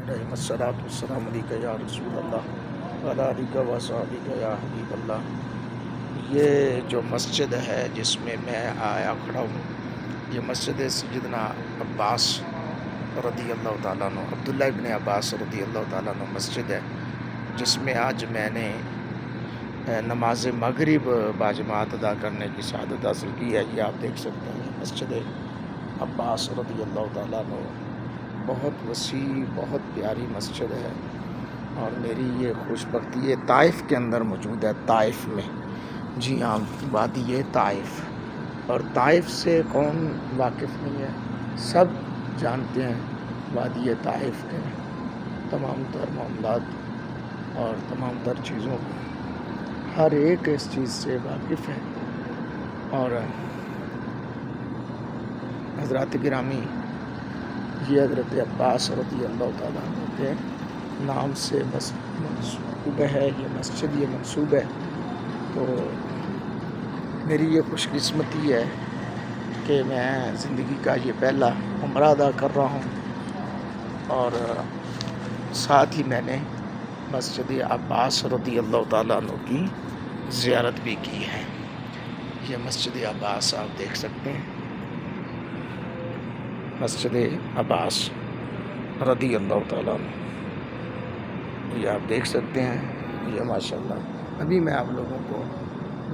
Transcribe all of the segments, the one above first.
علیہ الصلوۃ والسلام علیک یا رسول اللہ وعلی آلک و صحبک یا حبیب اللہ۔ یہ جو مسجد ہے جس میں میں آیا کھڑا ہوں، یہ مسجد سیدنا عباس رضی اللہ تعالیٰ عنہ، عبداللہ ابن عباس رضی اللہ تعالیٰ عنہ مسجد ہے، جس میں آج میں نے نماز مغرب باجماعت ادا کرنے کی سعادت حاصل کی ہے۔ یہ آپ دیکھ سکتے ہیں، یہ مسجد عباس رضی اللہ تعالیٰ عنہ بہت وسیع، بہت پیاری مسجد ہے، اور میری یہ خوش بختی یہ طائف کے اندر موجود ہے، طائف میں، جی ہاں، وادی طائف۔ اور طائف سے کون واقف نہیں ہے، سب جانتے ہیں وادی طائف کے تمام تر معاملات اور تمام تر چیزوں کو، ہر ایک اس چیز سے واقف ہے۔ اور حضرات گرامی، یہ حضرت عباس رضی اللہ تعالیٰ عنہ کے نام سے منسوب ہے، یہ مسجد یہ منسوب ہے۔ تو میری یہ خوش قسمتی ہے کہ میں زندگی کا یہ پہلا عمرہ ادا کر رہا ہوں، اور ساتھ ہی میں نے مسجد عباس رضی اللہ تعالیٰ عنہ کی زیارت بھی کی ہے۔ یہ مسجد عباس آپ دیکھ سکتے ہیں، مسجد عباس رضی اللہ تعالیٰ عنہ، یہ آپ دیکھ سکتے ہیں۔ یہ ماشاءاللہ ابھی میں آپ لوگوں کو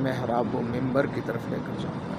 محراب و منبر کی طرف لے کر جاؤں گا۔